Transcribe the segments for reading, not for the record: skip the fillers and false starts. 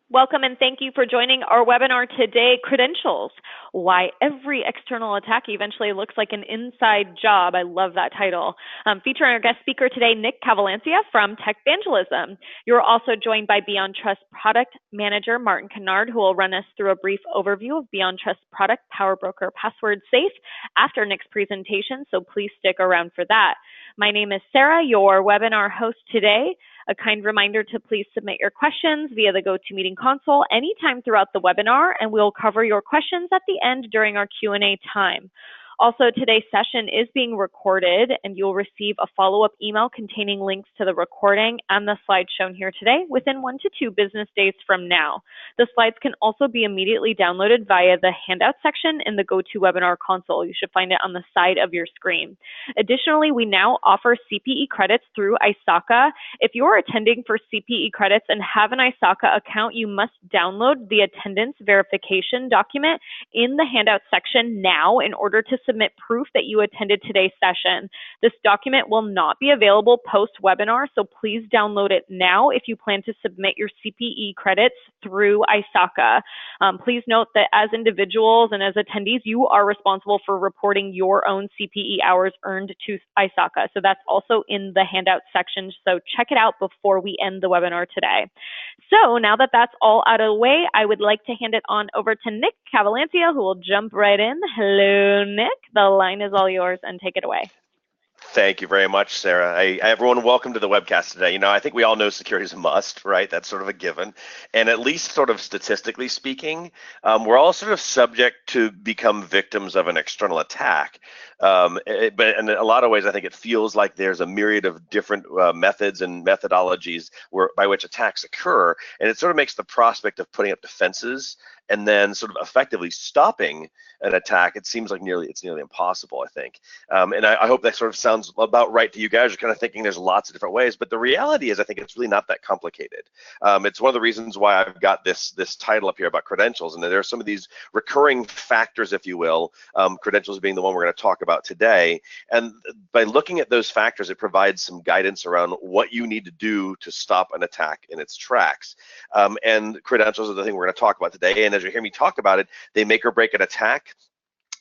Welcome and thank you for joining our webinar today, Credentials, Why Every External Attack Eventually Looks Like an Inside Job. I love that title. Featuring our guest speaker today, Nick Cavalancia from Techvangelism. You're also joined by Beyond Trust Product Manager Martin Kennard, who will run us through a brief overview of Beyond Trust Product Power Broker Password Safe after Nick's presentation, so please stick around for that. My name is Sarah, your webinar host today. A kind reminder to please submit your questions via the GoToMeeting console anytime throughout the webinar, and we'll cover your questions at the end during our Q&A time. Also, today's session is being recorded, and you'll receive a follow-up email containing links to the recording and the slides shown here today within 1 to 2 business days from now. The slides can also be immediately downloaded via the handout section in the GoToWebinar console. You should find it on the side of your screen. Additionally, we now offer CPE credits through ISACA. If you're attending for CPE credits and have an ISACA account, you must download the attendance verification document in the handout section now in order to submit proof that you attended today's session. This document will not be available post-webinar, so please download it now if you plan to submit your CPE credits through ISACA. Please note that as individuals and as attendees, you are responsible for reporting your own CPE hours earned to ISACA. So that's also in the handout section, so check it out before we end the webinar today. So now that that's all out of the way, I would like to hand it on over to Nick Cavalancia, who will jump right in. Hello, Nick. The line is all yours, and take it away. Thank you very much, Sarah. Everyone, welcome to the webcast today. I think we all know security is a must, right? That's sort of a given. And at least sort of statistically speaking, we're all sort of subject to become victims of an external attack. But in a lot of ways, I think it feels like there's a myriad of different methods and methodologies by which attacks occur. And it sort of makes the prospect of putting up defenses and then sort of effectively stopping an attack, it seems like it's nearly impossible, I think. And I hope that sort of sounds about right to you guys. You're kind of thinking there's lots of different ways, but the reality is I think it's really not that complicated. It's one of the reasons why I've got this title up here about credentials, and there are some of these recurring factors, if you will, credentials being the one we're going to talk about today. And by looking at those factors, it provides some guidance around what you need to do to stop an attack in its tracks. And credentials are the thing we're going to talk about today. And as you hear me talk about it, they make or break an attack.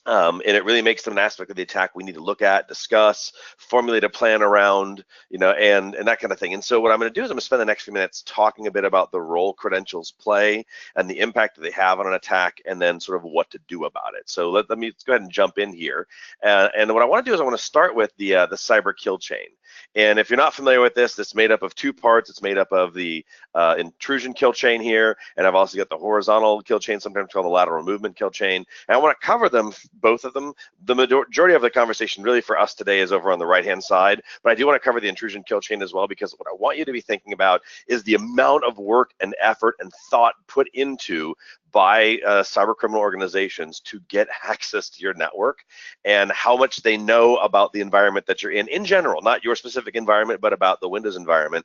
And it really makes them an aspect of the attack we need to look at, discuss, formulate a plan around, and that kind of thing. And so what I'm going to do is I'm going to spend the next few minutes talking a bit about the role credentials play and the impact that they have on an attack, and then sort of what to do about it. So let's go ahead and jump in here. And what I want to do is I want to start with the cyber kill chain. And if you're not familiar with this, it's made up of 2 parts. It's made up of the intrusion kill chain here, and I've also got the horizontal kill chain, sometimes called the lateral movement kill chain. And I want to cover them, both of them. The majority of the conversation really for us today is over on the right-hand side, but I do want to cover the intrusion kill chain as well, because what I want you to be thinking about is the amount of work and effort and thought put into by cyber criminal organizations to get access to your network, and how much they know about the environment that you're in general, not your specific environment, but about the Windows environment.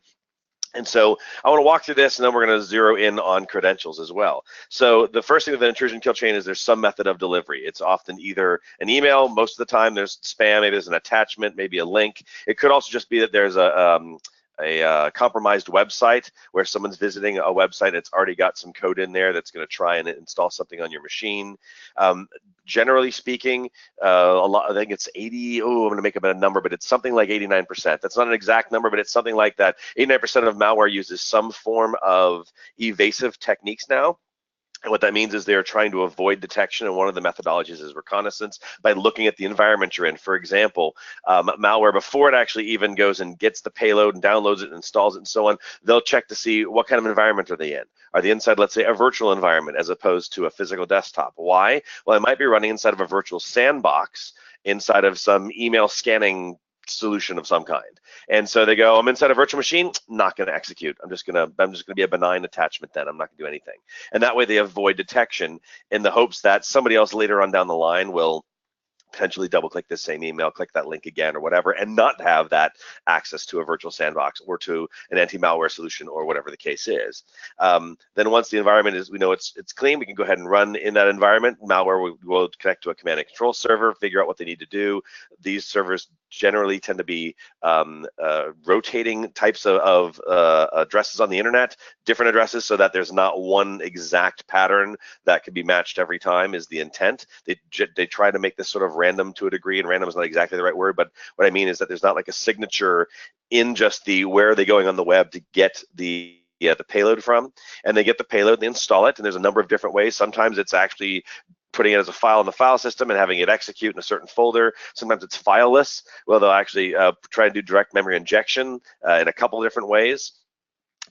And so I want to walk through this, and then we're going to zero in on credentials as well. So the first thing with an intrusion kill chain is there's some method of delivery. It's often either an email. Most of the time there's spam, maybe there's an attachment, maybe a link. It could also just be that there's a compromised website where someone's visiting a website that's already got some code in there that's going to try and install something on your machine. Generally speaking, I think it's 80, I'm going to make up a number, but it's something like 89%. That's not an exact number, but it's something like that. 89% of malware uses some form of evasive techniques now. And what that means is they're trying to avoid detection, and one of the methodologies is reconnaissance by looking at the environment you're in. For example, malware, before it actually even goes and gets the payload and downloads it and installs it and so on, they'll check to see what kind of environment are they in. Are they inside, let's say, a virtual environment as opposed to a physical desktop? Why? Well, it might be running inside of a virtual sandbox, inside of some email scanning solution of some kind. And so they go, I'm inside a virtual machine, not going to execute. I'm just going to be a benign attachment then. I'm not going to do anything. And that way they avoid detection in the hopes that somebody else later on down the line will potentially double click this same email, click that link again or whatever, and not have that access to a virtual sandbox or to an anti-malware solution or whatever the case is. Then once the environment is, we know it's clean, we can go ahead and run in that environment. Malware will connect to a command and control server, figure out what they need to do. These servers generally tend to be rotating types of addresses on the internet, different addresses, so that there's not one exact pattern that can be matched every time is the intent. They try to make this sort of random to a degree, and random is not exactly the right word, but what I mean is that there's not like a signature in just the where are they going on the web to get the payload from, and they get the payload and they install it, and there's a number of different ways. Sometimes it's actually putting it as a file in the file system and having it execute in a certain folder. Sometimes it's fileless. Well, they'll actually try and do direct memory injection in a couple of different ways.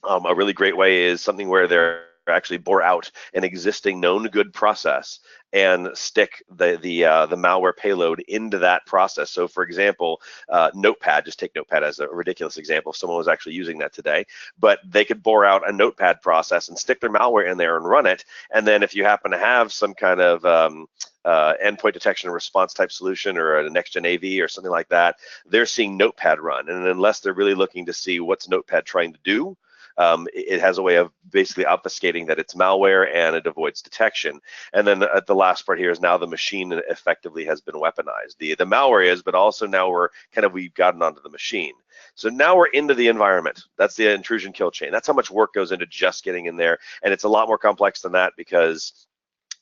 A really great way is something where they're actually bore out an existing known good process and stick the malware payload into that process. So for example, Notepad, just take Notepad as a ridiculous example if someone was actually using that today, but they could bore out a Notepad process and stick their malware in there and run it. And then if you happen to have some kind of endpoint detection and response type solution or a next-gen AV or something like that, they're seeing Notepad run. And unless they're really looking to see what's Notepad trying to do, it has a way of basically obfuscating that it's malware and it avoids detection. And then the last part here is now the machine effectively has been weaponized. The malware is, but also now we've gotten onto the machine. So now we're into the environment. That's the intrusion kill chain. That's how much work goes into just getting in there. And it's a lot more complex than that, because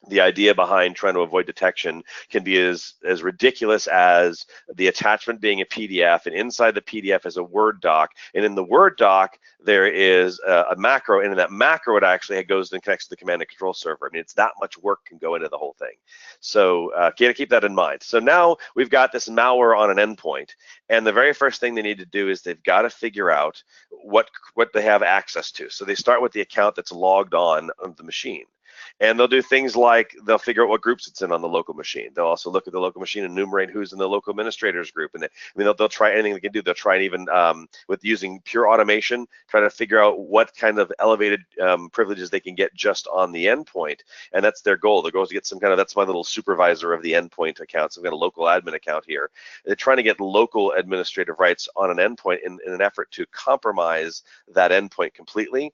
the idea behind trying to avoid detection can be as ridiculous as the attachment being a PDF, and inside the PDF is a Word doc, and in the Word doc there is a macro, and in that macro it actually goes and connects to the command and control server. I mean, it's that much work can go into the whole thing. So gotta keep that in mind. So now we've got this malware on an endpoint, and the very first thing they need to do is they've got to figure out what they have access to. So they start with the account that's logged on the machine. And they'll do things like they'll figure out what groups it's in on the local machine. They'll also look at the local machine and enumerate who's in the local administrators group. And they'll try anything they can do. They'll try and even with using pure automation, try to figure out what kind of elevated privileges they can get just on the endpoint. And that's their goal. Their goal is to get some kind of, that's my little supervisor of the endpoint account. So I've got a local admin account here. They're trying to get local administrative rights on an endpoint in an effort to compromise that endpoint completely.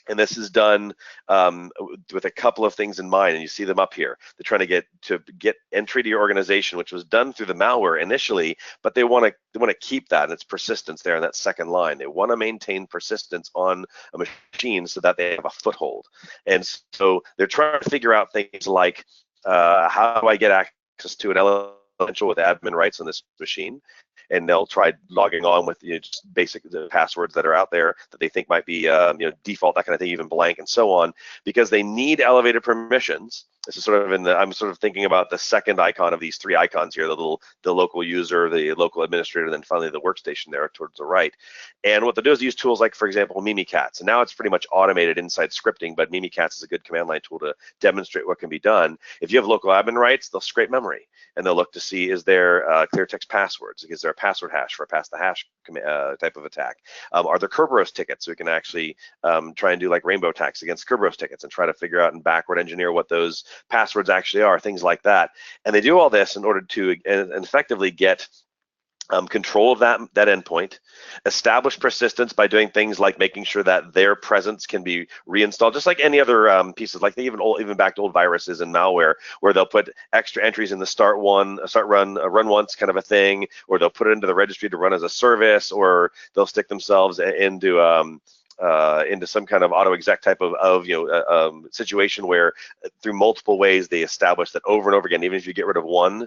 And this is done with a couple of things in mind, and you see them up here. They're trying to get entry to your organization, which was done through the malware initially, but they want to keep that and its persistence there in that second line. They want to maintain persistence on a machine so that they have a foothold. And so they're trying to figure out things like how do I get access to an eventual with admin rights on this machine. And they'll try logging on with just basic passwords that are out there that they think might be default, that kind of thing, even blank and so on, because they need elevated permissions. This is sort of I'm sort of thinking about the second icon of these three icons here, the local user, the local administrator, and then finally the workstation there towards the right. And what they'll do is use tools like, for example, Mimikatz. And now it's pretty much automated inside scripting, but Mimikatz is a good command line tool to demonstrate what can be done. If you have local admin rights, they'll scrape memory, and they'll look to see, is there clear text passwords? Is there a password hash for a pass the hash type of attack? Are there Kerberos tickets? So we can actually try and do like rainbow attacks against Kerberos tickets and try to figure out and backward engineer what those passwords actually are, things like that. And they do all this in order to effectively get control of that endpoint, establish persistence by doing things like making sure that their presence can be reinstalled, just like any other pieces, like even back to old viruses and malware, where they'll put extra entries in the run once kind of a thing, or they'll put it into the registry to run as a service, or they'll stick themselves into some kind of auto exec type of situation where through multiple ways they establish that over and over again, even if you get rid of one,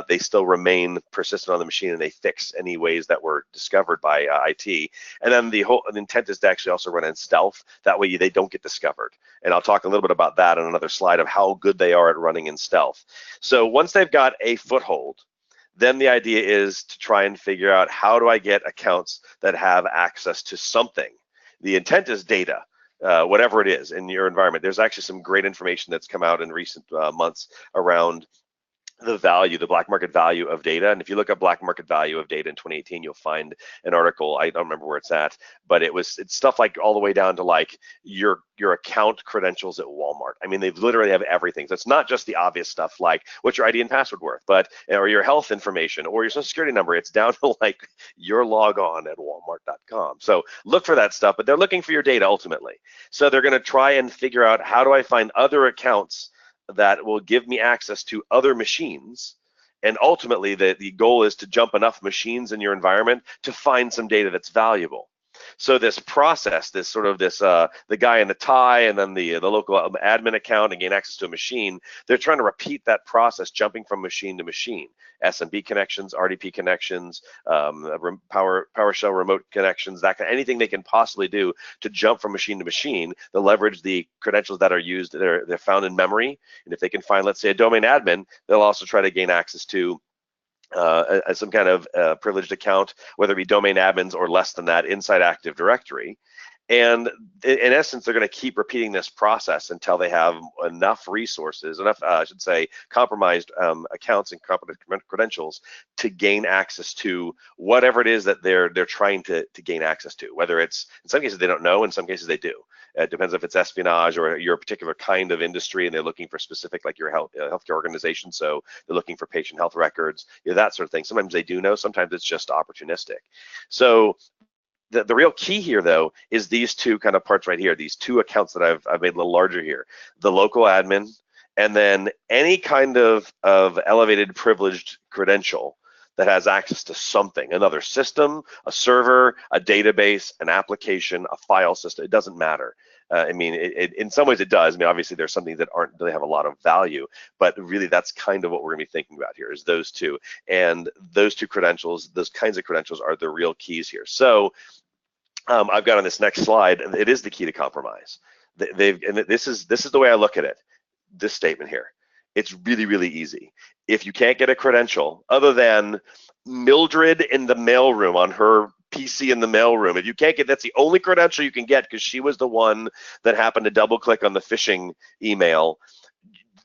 they still remain persistent on the machine, and they fix any ways that were discovered by IT. And then the intent is to actually also run in stealth. That way they don't get discovered. And I'll talk a little bit about that on another slide of how good they are at running in stealth. So once they've got a foothold, then the idea is to try and figure out, how do I get accounts that have access to something? The intent is data, whatever it is in your environment. There's actually some great information that's come out in recent months around the black market value of data. And if you look up black market value of data in 2018, you'll find an article. I don't remember where it's at, but it's stuff like all the way down to like your account credentials at Walmart. I mean, they literally have everything. So it's not just the obvious stuff like what's your ID and password worth, or your health information or your social security number. It's down to like your log on at walmart.com. So look for that stuff, but they're looking for your data ultimately. So they're going to try and figure out, how do I find other accounts that will give me access to other machines? And ultimately, the goal is to jump enough machines in your environment to find some data that's valuable. So this process, the guy in the tie and then the local admin account and gain access to a machine, they're trying to repeat that process, jumping from machine to machine. SMB connections, RDP connections, PowerShell remote connections, anything they can possibly do to jump from machine to machine. They'll leverage the credentials that are used, they're found in memory. And if they can find, let's say, a domain admin, they'll also try to gain access to some kind of privileged account, whether it be domain admins or less than that inside Active Directory. And in essence, they're going to keep repeating this process until they have enough resources, compromised accounts and credentials to gain access to whatever it is that they're trying to gain access to. Whether it's, in some cases they don't know, in some cases they do. It depends if it's espionage or you're a particular kind of industry and they're looking for specific, like your healthcare organization, so they're looking for patient health records, that sort of thing. Sometimes they do know, sometimes it's just opportunistic. So the real key here, though, is these two kind of parts right here, these two accounts that I've made a little larger here, the local admin, and then any kind of elevated privileged credential that has access to something, another system, a server, a database, an application, a file system. It doesn't matter. In some ways it does. Obviously there's some things that aren't really have a lot of value, but really that's kind of what we're going to be thinking about here, is those two. And those two credentials, those kinds of credentials, are the real keys here. So I've got on this next slide, it is the key to compromise. This is the way I look at it. This statement here. It's really, really easy. If you can't get a credential other than Mildred in the mailroom on her PC in the mailroom, if you can't get, that's the only credential you can get because she was the one that happened to double click on the phishing email,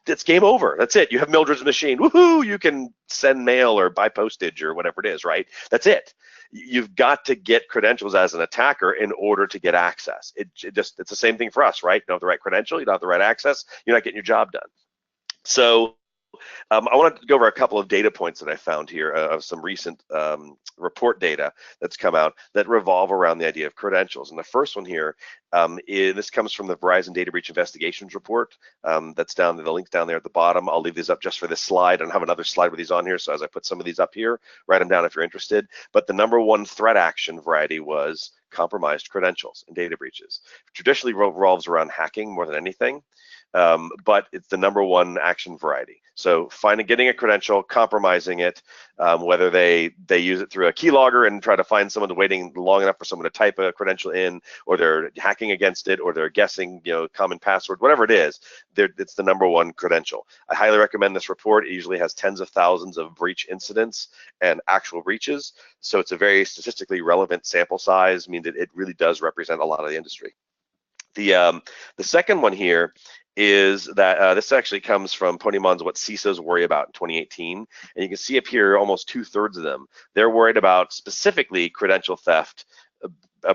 it's game over. That's it. You have Mildred's machine. Woohoo! You can send mail or buy postage or whatever it is, right? That's it. You've got to get credentials as an attacker in order to get access. It's the same thing for us, right? You don't have the right credential, you don't have the right access, you're not getting your job done. So I want to go over a couple of data points that I found here of some recent report data that's come out that revolve around the idea of credentials. And the first one here, this comes from the Verizon Data Breach Investigations report. That's down there, the link's down there at the bottom. I'll leave these up just for this slide. I don't have another slide with these on here, so as I put some of these up here, write them down if you're interested. But the number one threat action variety was compromised credentials and data breaches. Traditionally revolves around hacking more than anything. But it's the number one action variety. So getting a credential, compromising it, whether they use it through a keylogger and try to find someone waiting long enough for someone to type a credential in, or they're hacking against it, or they're guessing, common password, whatever it is, it's the number one credential. I highly recommend this report. It usually has tens of thousands of breach incidents and actual breaches. So it's a very statistically relevant sample size. It really does represent a lot of the industry. The second one here is that this actually comes from Ponymon's What CISOs Worry About in 2018. And you can see up here almost 2/3 of them, they're worried about specifically credential theft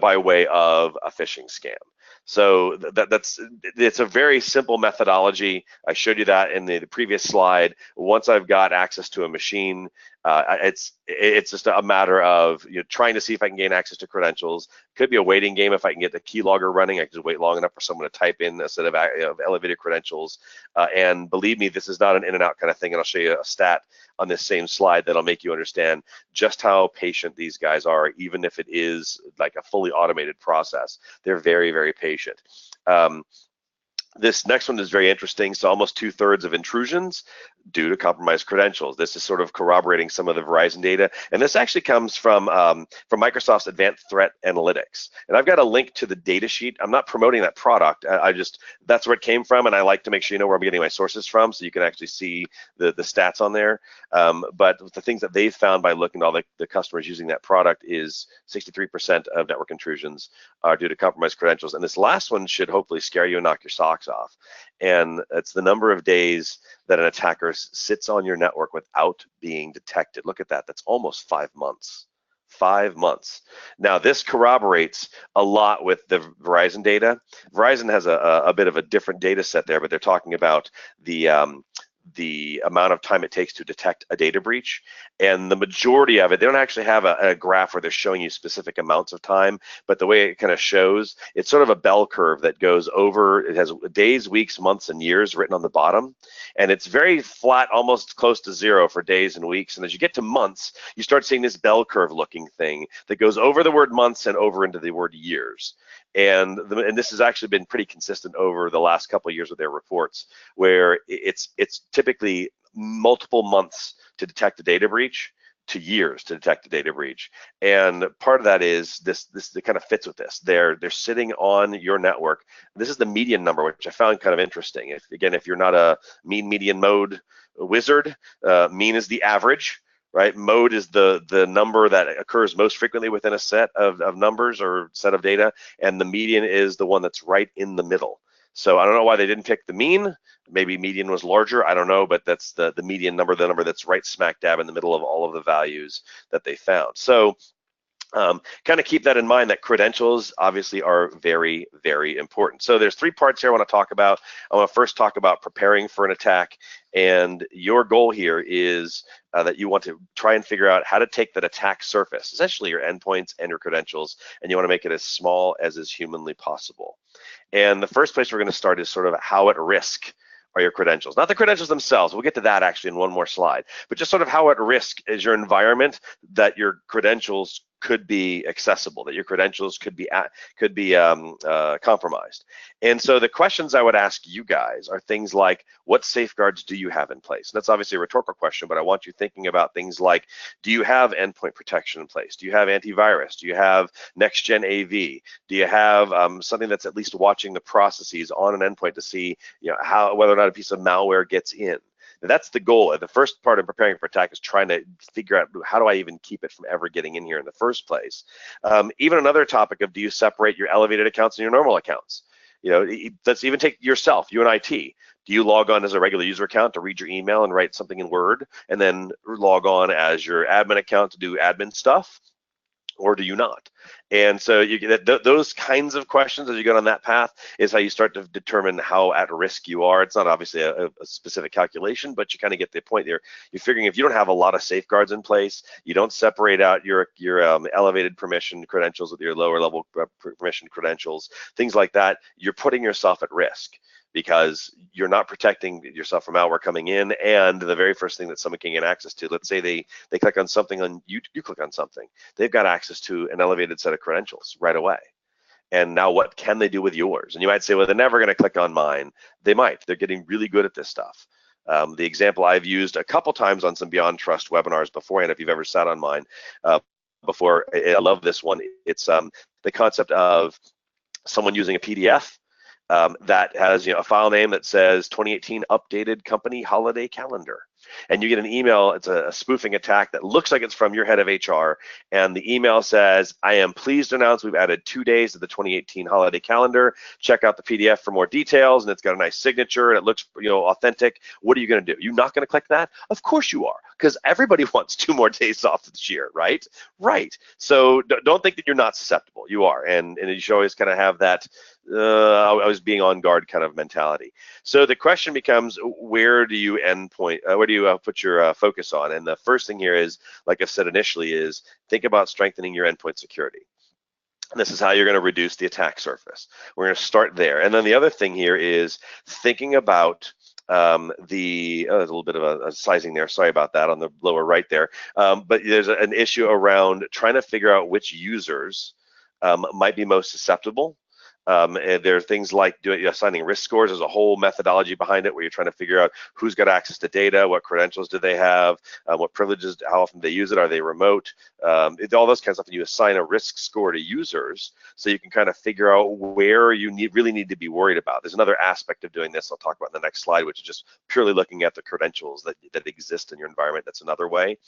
by way of a phishing scam. So it's a very simple methodology. I showed you that in the previous slide. Once I've got access to a machine, it's just a matter of trying to see if I can gain access to credentials. Could be a waiting game. If I can get the keylogger running, I can just wait long enough for someone to type in a set of elevated credentials. And believe me, this is not an in and out kind of thing. And I'll show you a stat on this same slide that'll make you understand just how patient these guys are, even if it is like a fully automated process. They're very, very patient. This next one is very interesting. So almost 2/3 of intrusions due to compromised credentials. This is sort of corroborating some of the Verizon data. And this actually comes from Microsoft's Advanced Threat Analytics. And I've got a link to the data sheet. I'm not promoting that product. That's where it came from. And I like to make sure you know where I'm getting my sources from so you can actually see the stats on there. But the things that they've found by looking at all the customers using that product is 63% of network intrusions are due to compromised credentials. And this last one should hopefully scare you and knock your socks off. And it's the number of days that an attacker sits on your network without being detected. Look at that. That's almost 5 months. 5 months. Now, this corroborates a lot with the Verizon data. Verizon has a bit of a different data set there, but they're talking about the amount of time it takes to detect a data breach, and the majority of it, they don't actually have a graph where they're showing you specific amounts of time, but the way it kind of shows, it's sort of a bell curve that goes over, it has days, weeks, months, and years written on the bottom, and it's very flat, almost close to zero for days and weeks, and as you get to months, you start seeing this bell curve looking thing that goes over the word months and over into the word years. And this has actually been pretty consistent over the last couple of years with their reports, where it's typically multiple months to detect a data breach to years to detect a data breach. And part of that is this kind of fits with this. They're sitting on your network. This is the median number, which I found kind of interesting. If you're not a mean, median, mode wizard, mean is the average. Right, mode is the number that occurs most frequently within a set of numbers or set of data, and the median is the one that's right in the middle. So I don't know why they didn't pick the mean. Maybe median was larger, I don't know, but that's the median number, the number that's right smack dab in the middle of all of the values that they found. So kind of keep that in mind, that credentials obviously are very, very important. So there's 3 parts here I want to talk about. I want to first talk about preparing for an attack, and your goal here is that you want to try and figure out how to take that attack surface, essentially your endpoints and your credentials, and you want to make it as small as is humanly possible. And the first place we're going to start is sort of how at risk are your credentials. Not the credentials themselves, we'll get to that actually in one more slide, but just sort of how at risk is your environment that your credentials could be accessible, that your credentials could be compromised. And so the questions I would ask you guys are things like, what safeguards do you have in place? And that's obviously a rhetorical question, but I want you thinking about things like, do you have endpoint protection in place? Do you have antivirus? Do you have next-gen AV? Do you have something that's at least watching the processes on an endpoint to see, whether or not a piece of malware gets in? And that's the goal. The first part of preparing for attack is trying to figure out, how do I even keep it from ever getting in here in the first place? Even another topic of, do you separate your elevated accounts and your normal accounts? Let's even take yourself, you and IT. Do you log on as a regular user account to read your email and write something in Word, and then log on as your admin account to do admin stuff? Or do you not? And so you get those kinds of questions as you get on that path is how you start to determine how at risk you are. It's not obviously a specific calculation, but you kind of get the point there. You're figuring if you don't have a lot of safeguards in place, you don't separate out your elevated permission credentials with your lower level permission credentials, things like that, you're putting yourself at risk, because you're not protecting yourself from malware coming in, and the very first thing that someone can get access to, let's say they click on something and you click on something, they've got access to an elevated set of credentials right away. And now what can they do with yours? And you might say, well, they're never going to click on mine. They might. They're getting really good at this stuff. The example I've used a couple times on some Beyond Trust webinars beforehand, if you've ever sat on mine before, I love this one. It's the concept of someone using a PDF that has a file name that says 2018 updated company holiday calendar, and you get an email. It's a spoofing attack that looks like it's from your head of HR, and the email says, I am pleased to announce we've added 2 days to the 2018 holiday calendar. Check out the PDF for more details, and it's got a nice signature and it looks authentic. What are you going to do? You're not going to click that? Of course you are, because everybody wants 2 more days off this year, right? Right. So don't think that you're not susceptible. You are, and you should always kind of have that I was being on guard kind of mentality. So the question becomes, where do you where do you put your focus on? And the first thing here is, like I said initially, is think about strengthening your endpoint security. And this is how you're going to reduce the attack surface. We're going to start there. And then the other thing here is thinking about there's a little bit of a sizing there, sorry about that, on the lower right there, but there's an issue around trying to figure out which users might be most susceptible. And there are things like assigning risk scores. There's a whole methodology behind it where you're trying to figure out who's got access to data, what credentials do they have, what privileges, how often they use it, are they remote, all those kinds of stuff. And you assign a risk score to users so you can kind of figure out where you really need to be worried about. There's another aspect of doing this I'll talk about in the next slide, which is just purely looking at the credentials that exist in your environment. That's another way.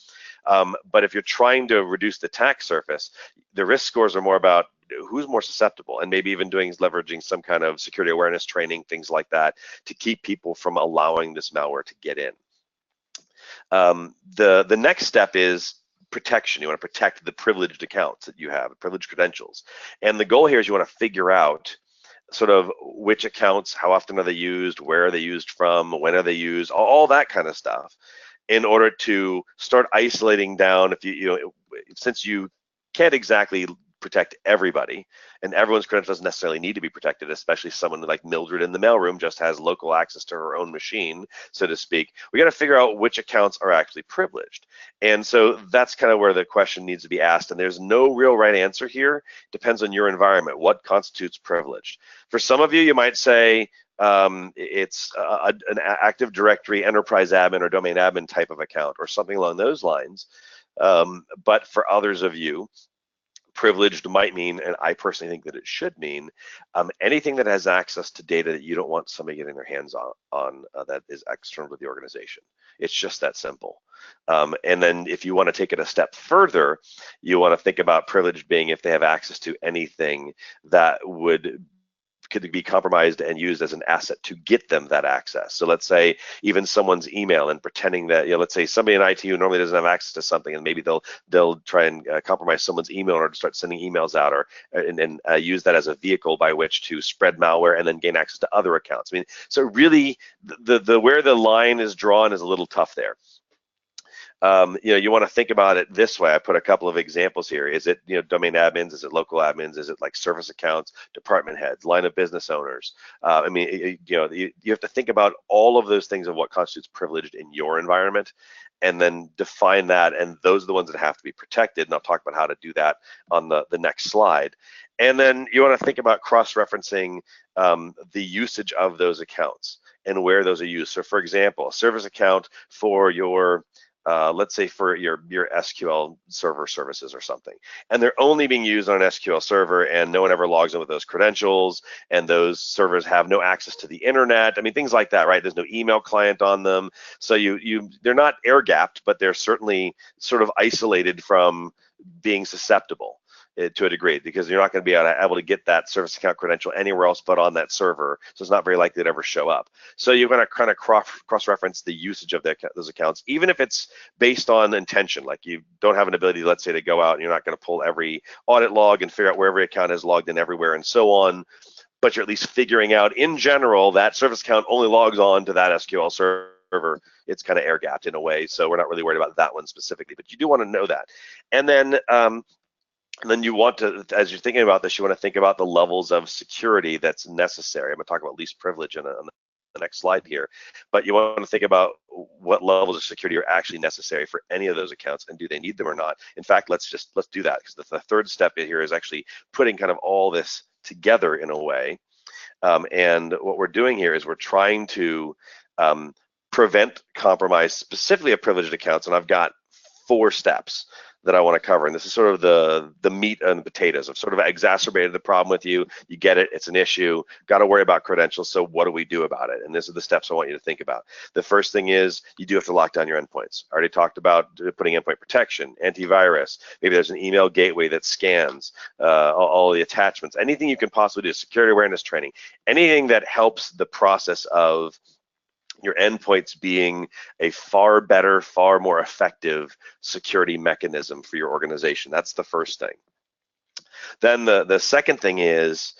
But if you're trying to reduce the attack surface, the risk scores are more about who's more susceptible, and maybe even leveraging some kind of security awareness training, things like that, to keep people from allowing this malware to get in. The next step is protection. You want to protect the privileged accounts that you have, privileged credentials. And the goal here is you want to figure out sort of which accounts, how often are they used, where are they used from, when are they used, all that kind of stuff, in order to start isolating down. If since you can't exactly protect everybody, and everyone's credentials doesn't necessarily need to be protected, especially someone like Mildred in the mailroom just has local access to her own machine, so to speak. We got to figure out which accounts are actually privileged. And so that's kind of where the question needs to be asked. And there's no real right answer here. Depends on your environment. What constitutes privileged? For some of you, you might say it's an Active Directory enterprise admin or domain admin type of account or something along those lines. But for others of you, privileged might mean, and I personally think that it should mean, anything that has access to data that you don't want somebody getting their hands on that is external to the organization. It's just that simple. And then if you want to take it a step further, you want to think about privilege being if they have access to anything that could be compromised and used as an asset to get them that access. So let's say even someone's email, and pretending that, let's say somebody in IT who normally doesn't have access to something, and maybe they'll try and compromise someone's email in order to start sending emails out, or and use that as a vehicle by which to spread malware and then gain access to other accounts. I mean, so really the where the line is drawn is a little tough there. You want to think about it this way. I put a couple of examples here. Is it domain admins? Is it local admins? Is it like service accounts, department heads, line of business owners? I mean, you have to think about all of those things of what constitutes privileged in your environment, and then define that. And those are the ones that have to be protected. And I'll talk about how to do that on the next slide. And then you want to think about cross-referencing the usage of those accounts and where those are used. So, for example, a service account for your let's say for your SQL server services or something, and they're only being used on an SQL server, and no one ever logs in with those credentials, and those servers have no access to the internet. I mean, things like that, right? There's no email client on them, so they're not air gapped, but they're certainly sort of isolated from being susceptible to a degree, because you're not going to be able to get that service account credential anywhere else but on that server, so it's not very likely to ever show up. So you're going to kind of cross-reference the usage of those accounts, even if it's based on intention, like you don't have an ability, let's say, to go out and you're not going to pull every audit log and figure out where every account is logged in everywhere and so on, but you're at least figuring out, in general, that service account only logs on to that SQL server. It's kind of air gapped in a way, so we're not really worried about that one specifically, but you do want to know that. And then you want to, as you're thinking about this, you want to think about the levels of security that's necessary. I'm going to talk about least privilege on the next slide here, but you want to think about what levels of security are actually necessary for any of those accounts, and do they need them or not. In fact, let's do that, because the third step here is actually putting kind of all this together in a way. And what we're doing here is we're trying to prevent compromise, specifically of privileged accounts, and I've got 4 steps that I want to cover. And this is sort of the meat and the potatoes. I've sort of exacerbated the problem with you. You get it, it's an issue, got to worry about credentials, so what do we do about it? And these are the steps I want you to think about. The first thing is you do have to lock down your endpoints. I already talked about putting endpoint protection, antivirus, maybe there's an email gateway that scans all the attachments, anything you can possibly do, security awareness training, anything that helps the process of your endpoints being a far better, far more effective security mechanism for your organization. That's the first thing. Then the second thing is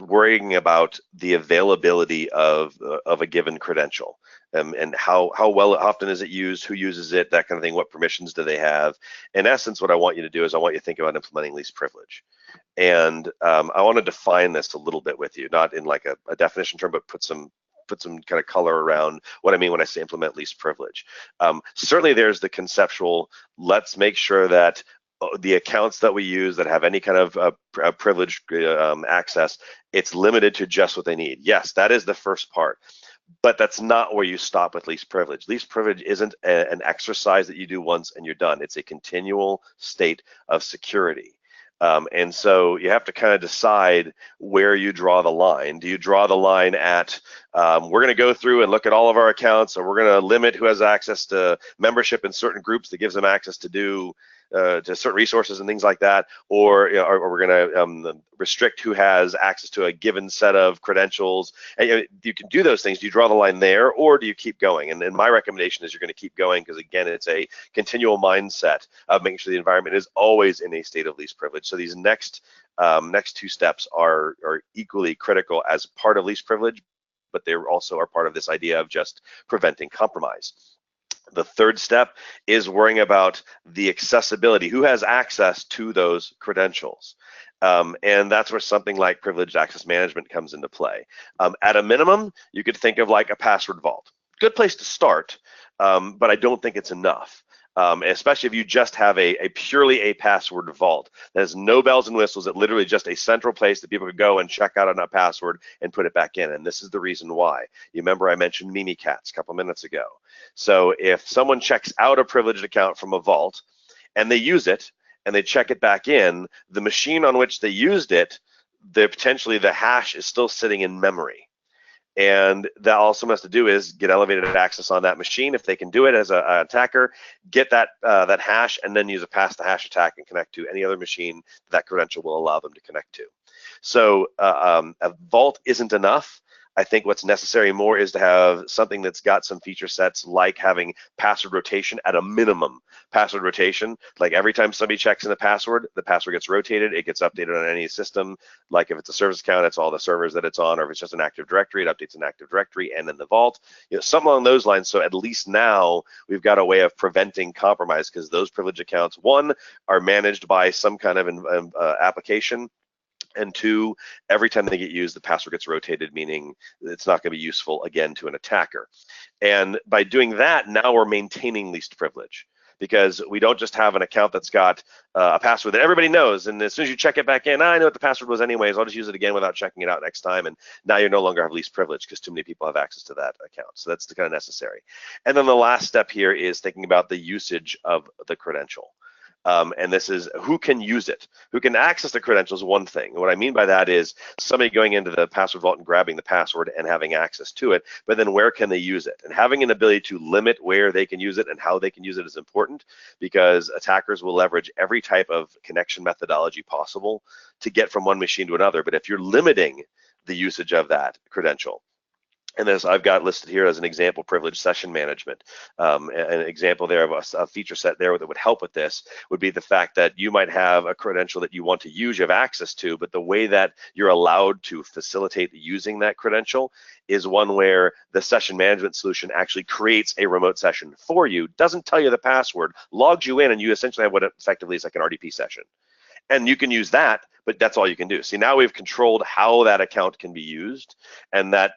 worrying about the availability of a given credential, and how often is it used, who uses it, that kind of thing, what permissions do they have. In essence, what I want you to do is I want you to think about implementing least privilege. And I want to define this a little bit with you, not in like a definition term, but put some kind of color around what I mean when I say implement least privilege. Certainly there's the conceptual, let's make sure that the accounts that we use that have any kind of privileged access, it's limited to just what they need. Yes, that is the first part, but that's not where you stop with least privilege. Least privilege isn't an exercise that you do once and you're done. It's a continual state of security. And so you have to kind of decide where you draw the line. Do you draw the line at, we're going to go through and look at all of our accounts, or we're going to limit who has access to membership in certain groups that gives them access to do to certain resources and things like that, or or we're going to restrict who has access to a given set of credentials. And you can do those things. Do you draw the line there, or do you keep going? And my recommendation is you're going to keep going, because again, it's a continual mindset of making sure the environment is always in a state of least privilege. So these next two steps are equally critical as part of least privilege, but they also are part of this idea of just preventing compromise. The third step is worrying about the accessibility. Who has access to those credentials? And that's where something like privileged access management comes into play. At a minimum, you could think of like a password vault. Good place to start, but I don't think it's enough. Especially if you just have a purely a password vault that has no bells and whistles, that literally just a central place that people could go and check out on a password and put it back in. And this is the reason why. You remember I mentioned Mimikatz a couple minutes ago. So if someone checks out a privileged account from a vault and they use it and they check it back in, the machine on which they used it, potentially the hash is still sitting in memory. And that all someone has to do is get elevated access on that machine. If they can do it as an attacker, get that hash, and then use a pass the hash attack and connect to any other machine that credential will allow them to connect to. So a vault isn't enough. I think what's necessary more is to have something that's got some feature sets, like having password rotation at a minimum. Password rotation, like every time somebody checks in the password gets rotated, it gets updated on any system. Like if it's a service account, it's all the servers that it's on, or if it's just an Active Directory, it updates an Active Directory and in the vault. Something along those lines. So at least now we've got a way of preventing compromise, because those privileged accounts, one, are managed by some kind of application, and two, every time they get used, the password gets rotated, meaning it's not going to be useful again to an attacker. And by doing that, now we're maintaining least privilege, because we don't just have an account that's got a password that everybody knows, and as soon as you check it back in, I know what the password was anyways, I'll just use it again without checking it out next time, and now you no longer have least privilege because too many people have access to that account. So that's the kind of necessary. And then the last step here is thinking about the usage of the credential. And this is who can use it. Who can access the credentials, one thing. And what I mean by that is somebody going into the password vault and grabbing the password and having access to it, but then where can they use it? And having an ability to limit where they can use it and how they can use it is important, because attackers will leverage every type of connection methodology possible to get from one machine to another. But if you're limiting the usage of that credential, and as I've got listed here as an example, privileged session management. An example there of a feature set there that would help with this would be the fact that you might have a credential that you want to use, you have access to, but the way that you're allowed to facilitate using that credential is one where the session management solution actually creates a remote session for you, doesn't tell you the password, logs you in, and you essentially have what effectively is like an RDP session. And you can use that, but that's all you can do. See, now we've controlled how that account can be used, and that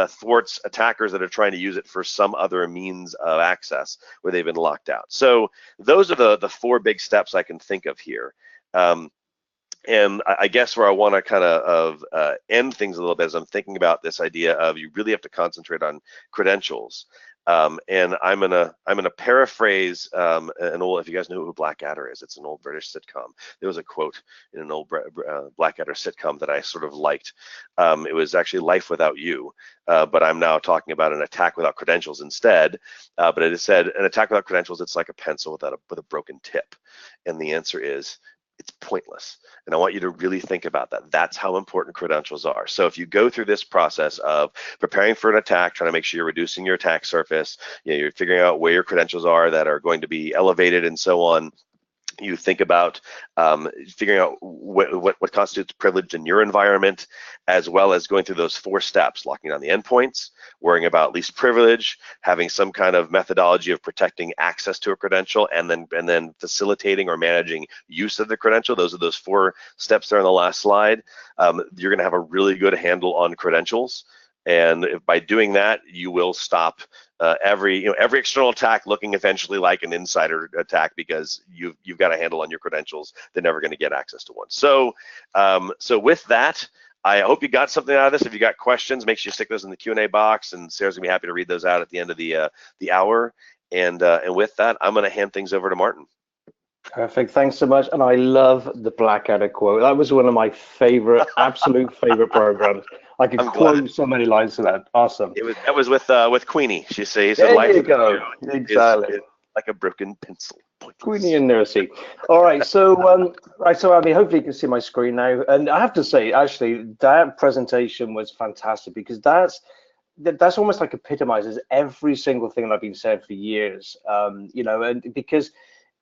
thwarts attackers that are trying to use it for some other means of access where they've been locked out. So those are the four big steps I can think of here. And I guess where I want to kind of end things a little bit is I'm thinking about this idea of you really have to concentrate on credentials. And I'm gonna paraphrase an old, if you guys know who Blackadder is, it's an old British sitcom. There was a quote in an old Blackadder sitcom that I sort of liked. It was actually Life Without You, but I'm now talking about an attack without credentials instead. But it said, an attack without credentials, it's like a pencil with a broken tip. And the answer is, it's pointless. And I want you to really think about that. That's how important credentials are. So if you go through this process of preparing for an attack, trying to make sure you're reducing your attack surface, you're figuring out where your credentials are that are going to be elevated and so on. You think about figuring out what constitutes privilege in your environment, as well as going through those four steps: locking down the endpoints, worrying about least privilege, having some kind of methodology of protecting access to a credential, and then facilitating or managing use of the credential. Those are those four steps there on the last slide. You're going to have a really good handle on credentials. And by doing that, you will stop every external attack looking eventually like an insider attack, because you've got a handle on your credentials. They're never going to get access to one. So with that, I hope you got something out of this. If you got questions, make sure you stick those in the Q&A box, and Sarah's gonna be happy to read those out at the end of the hour. And with that, I'm going to hand things over to Martin. Perfect. Thanks so much. And I love the Blackadder quote. That was one of my favorite, absolute favorite programs. I could quote so many lines to that. Awesome. That was with Queenie. She said, there "Life you go. Exactly. is like a broken pencil." Queenie and Nursey. All right, so so I mean, hopefully you can see my screen now. And I have to say, actually, that presentation was fantastic because that's almost like epitomizes every single thing that I've been saying for years. You know, and because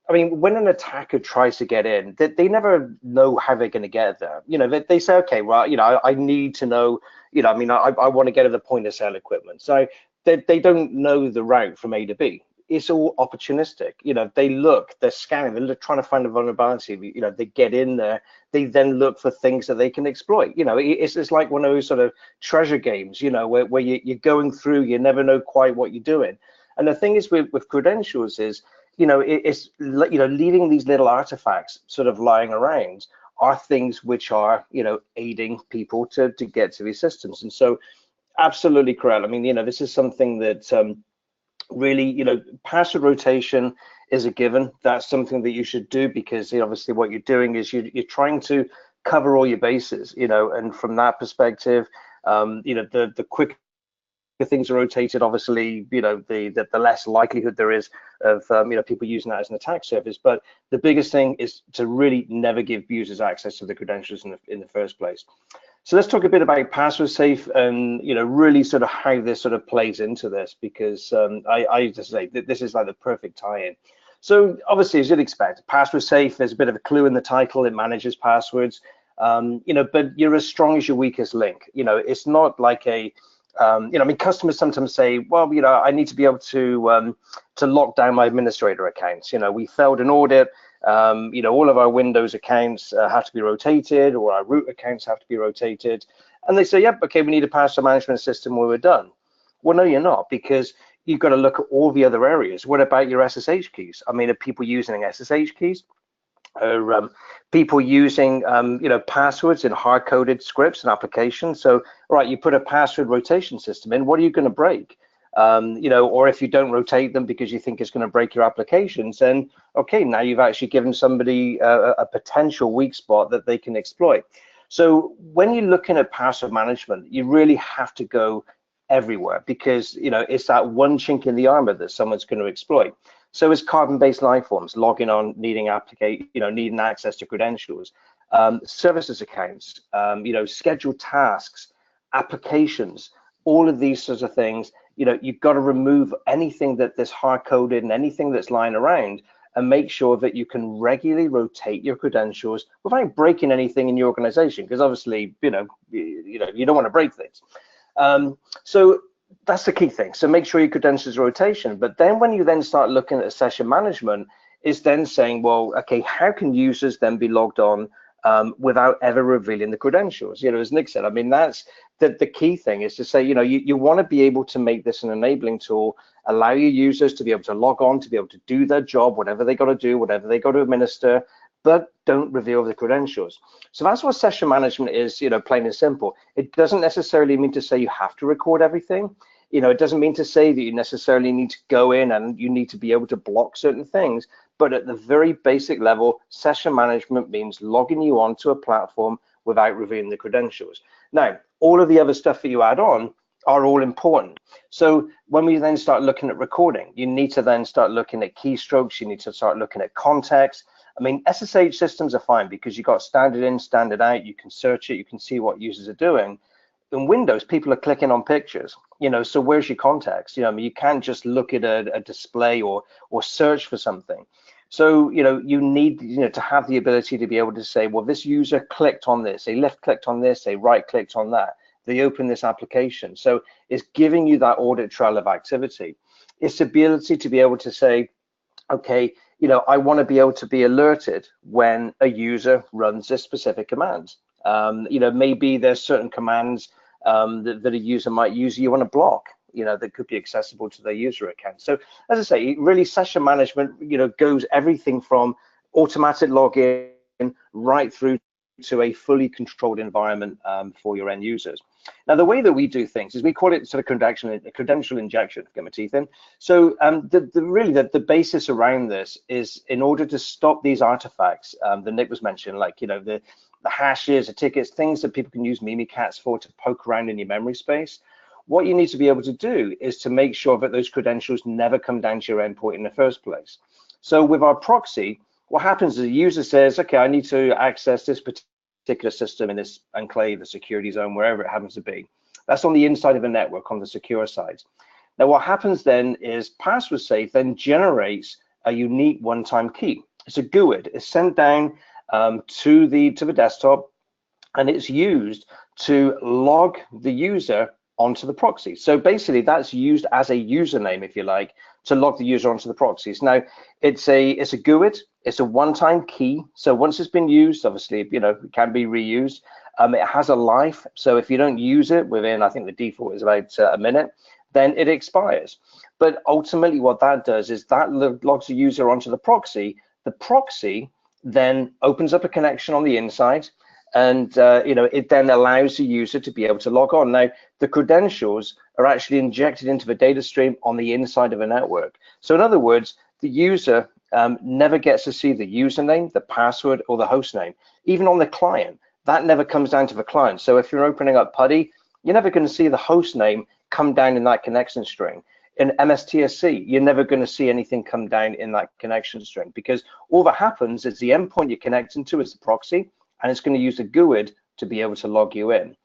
I mean, when an attacker tries to get in, they never know how they're going to get there. You know, they say, okay, well, you know, I need to know, you know, I mean, I want to get to the point of sale equipment. So they don't know the route from A to B. It's all opportunistic. You know, they look, they're scanning, they're trying to find a vulnerability. You know, they get in there, they then look for things that they can exploit. You know, it's like one of those sort of treasure games, you know, where you're going through, you never know quite what you're doing. And the thing is with credentials is, you know, it's, you know, leaving these little artifacts sort of lying around are things which are, you know, aiding people to get to these systems. And so absolutely correct. I mean, you know, this is something that really, you know, password rotation is a given. That's something that you should do because, you know, obviously what you're doing is you're trying to cover all your bases, you know, and from that perspective, you know, the quicker things are rotated, obviously, you know, the less likelihood there is of, you know, people using that as an attack surface. But the biggest thing is to really never give users access to the credentials in the first place. So let's talk a bit about password safe and, you know, really sort of how this sort of plays into this, because I just say this is like the perfect tie-in. So obviously, as you'd expect, password safe, there's a bit of a clue in the title, it manages passwords, you know, but you're as strong as your weakest link. You know, it's not like a, you know, I mean, customers sometimes say, well, you know, I need to be able to lock down my administrator accounts. You know, we failed an audit. You know, all of our Windows accounts have to be rotated, or our root accounts have to be rotated. And they say, yep, okay, we need a password management system where we're done. Well, no, you're not, because you've got to look at all the other areas. What about your SSH keys? I mean, are people using SSH keys? Are people using, you know, passwords in hard-coded scripts and applications? So, all right, you put a password rotation system in, what are you going to break? You know, or if you don't rotate them because you think it's going to break your applications, then okay, now you've actually given somebody a potential weak spot that they can exploit. So when you're looking at password management, you really have to go everywhere, because, you know, it's that one chink in the armor that someone's going to exploit. So it's carbon-based life forms, logging on, needing needing access to credentials, services accounts, you know, scheduled tasks, applications, all of these sorts of things. You know, you've got to remove anything that's hard-coded and anything that's lying around, and make sure that you can regularly rotate your credentials without breaking anything in your organization, because obviously, you don't want to break things. So that's the key thing. So make sure your credentials are rotation. But then when you then start looking at session management, is then saying, well, okay, how can users then be logged on without ever revealing the credentials? You know, as Nick said, I mean, that's the key thing, is to say, you know, you want to be able to make this an enabling tool, allow your users to be able to log on, to be able to do their job, whatever they got to do, whatever they got to administer, but don't reveal the credentials. So that's what session management is, you know, plain and simple. It doesn't necessarily mean to say you have to record everything. You know, it doesn't mean to say that you necessarily need to go in and you need to be able to block certain things. But at the very basic level, session management means logging you onto a platform without revealing the credentials. Now, all of the other stuff that you add on are all important. So when we then start looking at recording, you need to then start looking at keystrokes, you need to start looking at context. I mean, SSH systems are fine because you've got standard in, standard out, you can search it, you can see what users are doing. In Windows, people are clicking on pictures, you know, so where's your context? You know, I mean, you can't just look at a display or search for something. So, you know, you need, you know, to have the ability to be able to say, well, this user clicked on this, they left clicked on this, they right clicked on that, they opened this application. So it's giving you that audit trail of activity. It's the ability to be able to say, okay, you know, I want to be able to be alerted when a user runs this specific command. You know, maybe there's certain commands that a user might use you want to block, you know, that could be accessible to their user account. So as I say, really session management, you know, goes everything from automatic login right through to a fully controlled environment for your end users. Now, the way that we do things is we call it sort of credential injection, get my teeth in. So really the basis around this is, in order to stop these artifacts that Nick was mentioning, like, you know, the hashes, the tickets, things that people can use Mimikatz for to poke around in your memory space. What you need to be able to do is to make sure that those credentials never come down to your endpoint in the first place. So with our proxy, what happens is the user says, okay, I need to access this particular system in this enclave, the security zone, wherever it happens to be. That's on the inside of a network, on the secure side. Now, what happens then is password safe then generates a unique one-time key. It's a GUID. It's sent down to the desktop, and it's used to log the user onto the proxy. So basically, that's used as a username, if you like, to log the user onto the proxies. Now, it's a GUID. It's a one-time key. So once it's been used, obviously, it can be reused. It has a life. So if you don't use it within, I think the default is about a minute, then it expires. But ultimately, what that does is that logs the user onto the proxy. The proxy then opens up a connection on the inside, and it then allows the user to be able to log on. Now, the credentials are actually injected into the data stream on the inside of a network. So in other words, the user never gets to see the username, the password, or the host name. Even on the client, that never comes down to the client. So if you're opening up PuTTY, you're never going to see the host name come down in that connection string. In MSTSC, you're never going to see anything come down in that connection string, because all that happens is the endpoint you're connecting to is the proxy, and it's going to use a GUID to be able to log you in.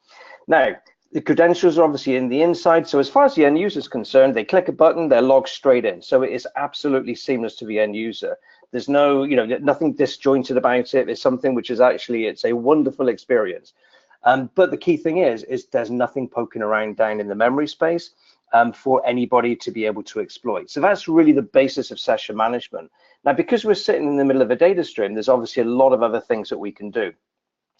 Now, the credentials are obviously in the inside, so as far as the end user is concerned, they click a button, they're logged straight in. So it is absolutely seamless to the end user. There's no, nothing disjointed about it. It's something which is actually, it's a wonderful experience. But the key thing is there's nothing poking around down in the memory space for anybody to be able to exploit. So that's really the basis of session management. Now, because we're sitting in the middle of a data stream, there's obviously a lot of other things that we can do.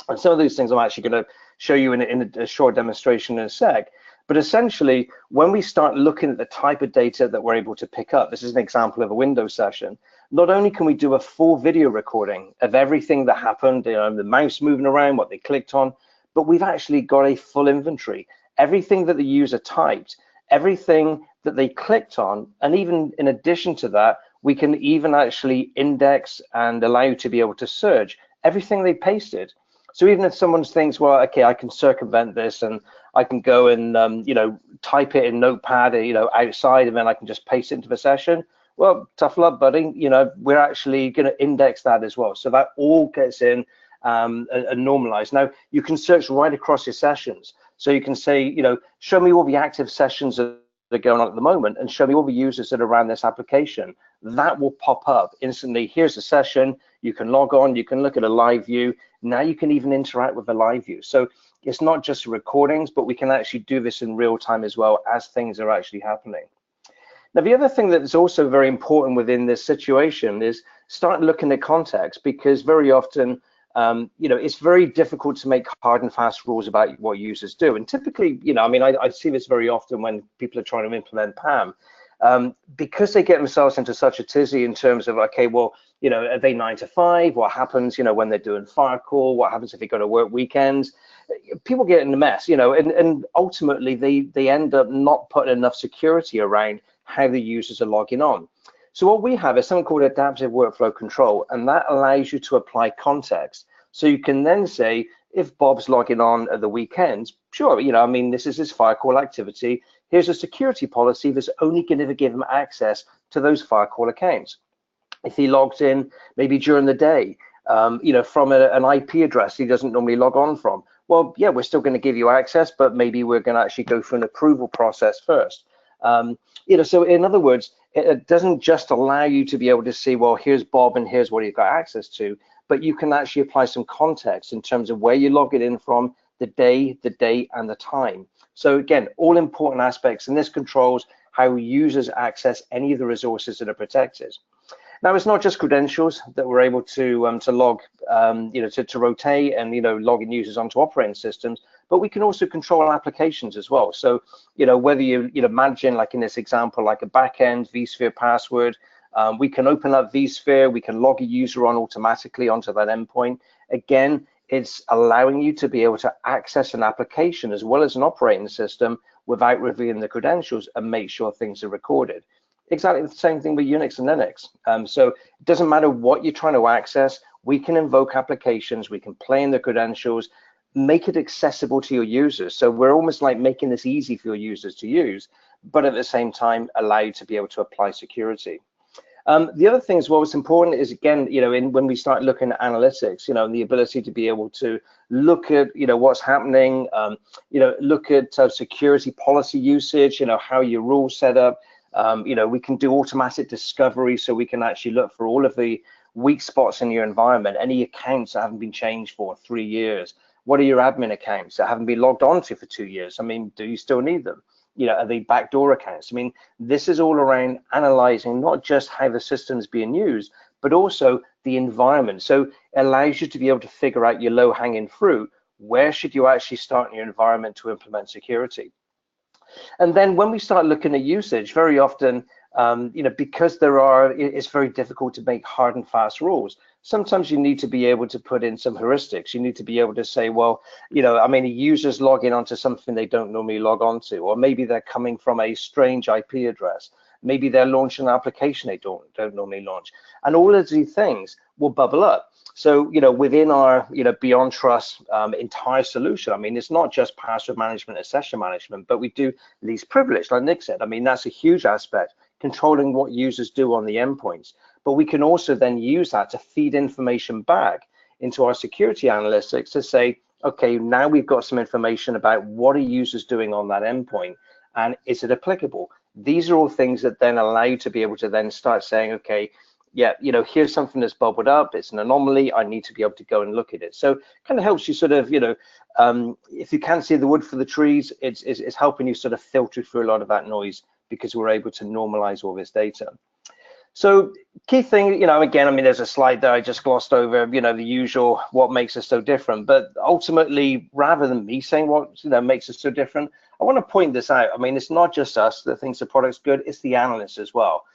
And some of these things I'm actually going to show you in a short demonstration in a sec. But essentially, when we start looking at the type of data that we're able to pick up, this is an example of a Windows session. Not only can we do a full video recording of everything that happened, the mouse moving around, what they clicked on, but we've actually got a full inventory. Everything that the user typed, everything that they clicked on, and even in addition to that, we can even actually index and allow you to be able to search everything they pasted. So even if someone thinks, well, okay, I can circumvent this and I can go and type it in Notepad, outside, and then I can just paste it into the session. Well, tough luck, buddy. We're actually going to index that as well. So that all gets in and normalized. Now, you can search right across your sessions. So you can say, show me all the active sessions that are going on at the moment and show me all the users that are around this application. That will pop up instantly. Here's a session. You can log on. You can look at a live view. Now you can even interact with the live view. So it's not just recordings, but we can actually do this in real time as well as things are actually happening. Now, the other thing that is also very important within this situation is start looking at context, because very often, it's very difficult to make hard and fast rules about what users do. And typically, I see this very often when people are trying to implement PAM, because they get themselves into such a tizzy in terms of, okay, well, are they 9 to 5? What happens, when they're doing firewall? What happens if they go to work weekends? People get in a mess, and ultimately they end up not putting enough security around how the users are logging on. So what we have is something called adaptive workflow control, and that allows you to apply context. So you can then say, if Bob's logging on at the weekends, sure, this is his firewall activity. Here's a security policy that's only going to give him access to those firewall accounts. If he logs in maybe during the day, from an IP address he doesn't normally log on from, well, yeah, we're still going to give you access, but maybe we're going to actually go through an approval process first. So in other words, it doesn't just allow you to be able to see, well, here's Bob and here's what he's got access to, but you can actually apply some context in terms of where you log it in from, the day, the date, and the time. So again, all important aspects, and this controls how users access any of the resources that are protected. Now, it's not just credentials that we're able to log, to rotate and logging users onto operating systems, but we can also control applications as well. So whether you're managing, like in this example, like a backend vSphere password, we can open up vSphere, we can log a user on automatically onto that endpoint. Again, it's allowing you to be able to access an application as well as an operating system without revealing the credentials and make sure things are recorded. Exactly the same thing with Unix and Linux. So it doesn't matter what you're trying to access, we can invoke applications, we can play in the credentials, make it accessible to your users. So we're almost like making this easy for your users to use, but at the same time, allow you to be able to apply security. The other thing as well, what's important is, again, when we start looking at analytics, and the ability to be able to look at, what's happening, look at security policy usage, how your rules set up. We can do automatic discovery, so we can actually look for all of the weak spots in your environment, any accounts that haven't been changed for 3 years. What are your admin accounts that haven't been logged onto for 2 years? I mean, do you still need them? Are they backdoor accounts? I mean, this is all around analyzing not just how the system's being used, but also the environment. So it allows you to be able to figure out your low-hanging fruit. Where should you actually start in your environment to implement security? And then when we start looking at usage, very often, because it's very difficult to make hard and fast rules. Sometimes you need to be able to put in some heuristics. You need to be able to say, well, a user's logging onto something they don't normally log onto, or maybe they're coming from a strange IP address. Maybe they're launching an application they don't normally launch. And all of these things will bubble up. So, within our, Beyond Trust entire solution, I mean, it's not just password management and session management, but we do least privilege, like Nick said. I mean, that's a huge aspect, controlling what users do on the endpoints. But we can also then use that to feed information back into our security analytics to say, okay, now we've got some information about what are users doing on that endpoint, and is it applicable? These are all things that then allow you to be able to then start saying, okay, yeah, here's something that's bubbled up, it's an anomaly, I need to be able to go and look at it. So it kind of helps you sort of, if you can't see the wood for the trees, it's helping you sort of filter through a lot of that noise, because we're able to normalize all this data. So key thing, again, I mean, there's a slide that I just glossed over, the usual, what makes us so different. But ultimately, rather than me saying what makes us so different, I want to point this out. I mean, it's not just us that thinks the product's good, it's the analysts as well.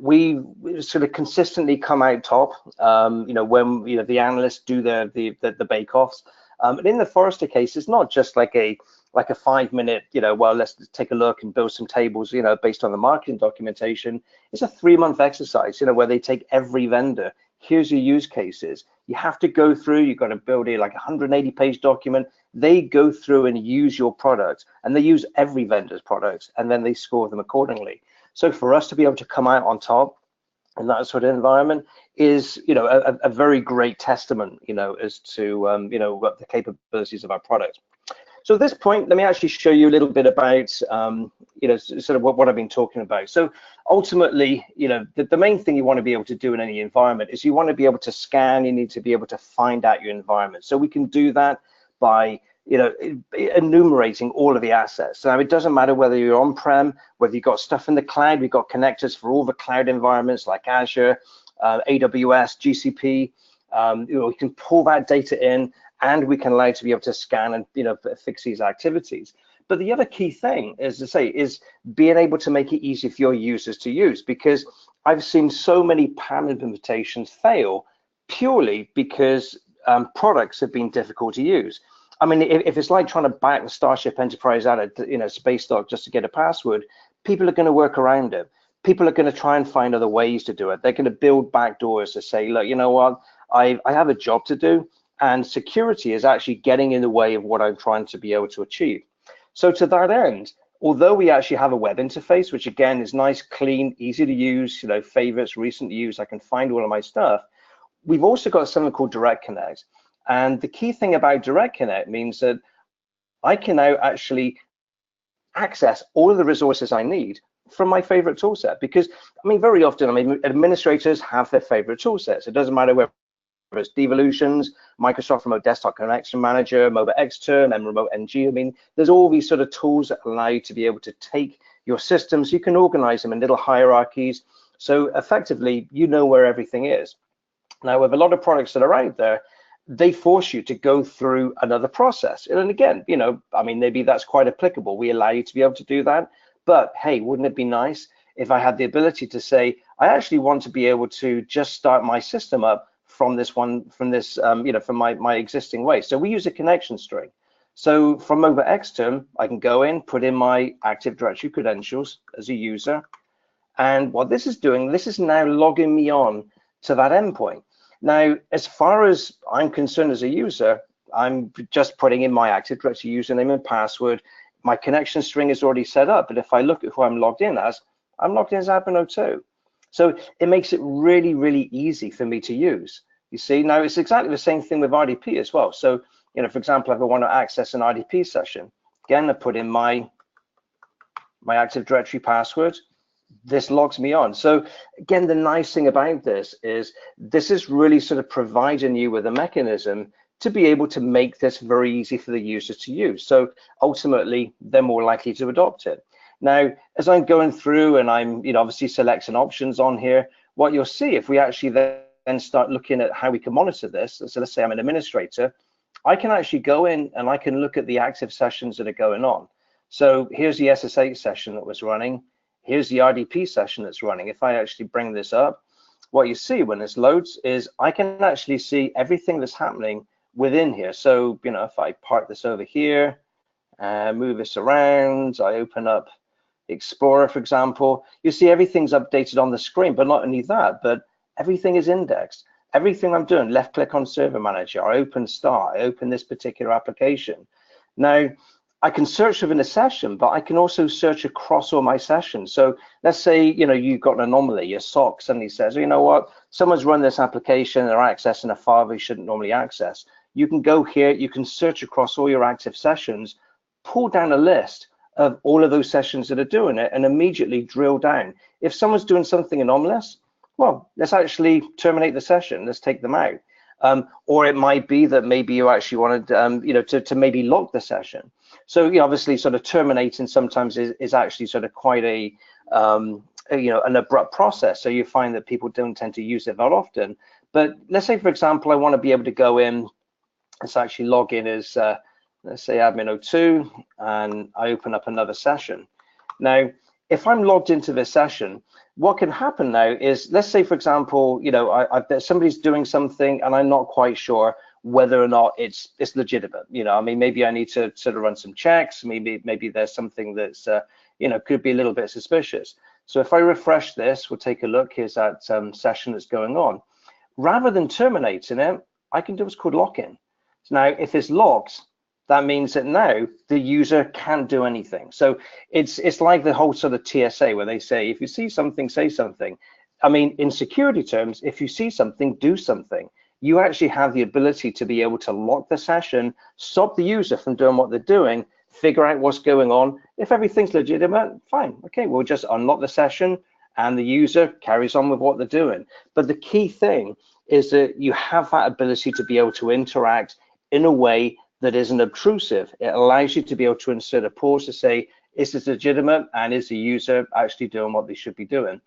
We sort of consistently come out top, when the analysts do the bake-offs. And in the Forrester case, it's not just like a 5-minute, well, let's take a look and build some tables, based on the marketing documentation. It's a 3-month exercise, where they take every vendor. Here's your use cases. You have to go through, you've got to build a 180-page document. They go through and use your product, and they use every vendor's products, and then they score them accordingly. So for us to be able to come out on top in that sort of environment is, a very great testament, as to, what the capabilities of our product. So at this point, let me actually show you a little bit about, sort of what I've been talking about. So ultimately, the main thing you want to be able to do in any environment is you want to be able to scan, you need to be able to find out your environment. So we can do that by, enumerating all of the assets. Now, it doesn't matter whether you're on-prem, whether you've got stuff in the cloud, we've got connectors for all the cloud environments like Azure, AWS, GCP. We can pull that data in, and we can allow you to be able to scan and fix these activities. But the other key thing is being able to make it easy for your users to use, because I've seen so many PAM implementations fail purely because products have been difficult to use. I mean, if it's like trying to back the Starship Enterprise out of space dock just to get a password, people are going to work around it. People are going to try and find other ways to do it. They're going to build backdoors to say, look, you know what, I have a job to do, and security is actually getting in the way of what I'm trying to be able to achieve. So to that end, although we actually have a web interface, which again is nice, clean, easy to use, favorites, recent use, I can find all of my stuff, we've also got something called Direct Connect. And the key thing about Direct Connect means that I can now actually access all of the resources I need from my favorite toolset. Because, I mean, very often, administrators have their favorite toolsets. It doesn't matter whether it's Devolutions, Microsoft Remote Desktop Connection Manager, Mobile Extern, and Remote NG. I mean, there's all these sort of tools that allow you to be able to take your systems, you can organize them in little hierarchies. So effectively, you know where everything is. Now, with a lot of products that are out there, they force you to go through another process. And again, maybe that's quite applicable. We allow you to be able to do that. But hey, wouldn't it be nice if I had the ability to say, I actually want to be able to just start my system up from my existing way. So we use a connection string. So from over Xterm, I can go in, put in my Active Directory credentials as a user. And what this is doing, this is now logging me on to that endpoint. Now, as far as I'm concerned as a user, I'm just putting in my Active Directory username and password. My connection string is already set up, but if I look at who I'm logged in as, I'm logged in as admin 02. So it makes it really, really easy for me to use. You see, now it's exactly the same thing with RDP as well. So, for example, if I want to access an RDP session, again, I put in my Active Directory password. This logs me on. So again, the nice thing about this is really sort of providing you with a mechanism to be able to make this very easy for the users to use. So ultimately, they're more likely to adopt it. Now, as I'm going through and I'm obviously selecting options on here, what you'll see if we actually then start looking at how we can monitor this. So let's say I'm an administrator, I can actually go in and I can look at the active sessions that are going on. So here's the SSH session that was running. Here's the RDP session that's running. If I actually bring this up, what you see when this loads is I can actually see everything that's happening within here. So, if I park this over here, move this around, I open up Explorer, for example, you see everything's updated on the screen, but not only that, but everything is indexed. Everything I'm doing, left click on Server Manager, I open Start, I open this particular application. Now, I can search within a session, but I can also search across all my sessions. So let's say, you've got an anomaly, your SOC suddenly says, you know what, someone's run this application, they're accessing a file they shouldn't normally access. You can go here, you can search across all your active sessions, pull down a list of all of those sessions that are doing it and immediately drill down. If someone's doing something anomalous, well, let's actually terminate the session, let's take them out. Or it might be that maybe you actually wanted, to maybe lock the session. So, obviously, sort of terminating sometimes is actually sort of quite an abrupt process. So you find that people don't tend to use it that often. But let's say, for example, I want to be able to go in. Let's actually log in as, let's say, admin02, and I open up another session. Now, if I'm logged into this session, what can happen now is, let's say, for example, somebody's doing something and I'm not quite sure whether or not it's legitimate. Maybe I need to sort of run some checks. Maybe there's something that's, could be a little bit suspicious. So if I refresh this, we'll take a look. Here's that session that's going on. Rather than terminating it, I can do what's called lock-in. So now, if it's locked, that means that now the user can't do anything. So it's like the whole sort of TSA where they say, if you see something, say something. In security terms, if you see something, do something. You actually have the ability to be able to lock the session, stop the user from doing what they're doing, figure out what's going on. If everything's legitimate, fine. Okay, we'll just unlock the session and the user carries on with what they're doing. But the key thing is that you have that ability to be able to interact in a way that isn't obtrusive. It allows you to be able to insert a pause to say, is this legitimate and is the user actually doing what they should be doing?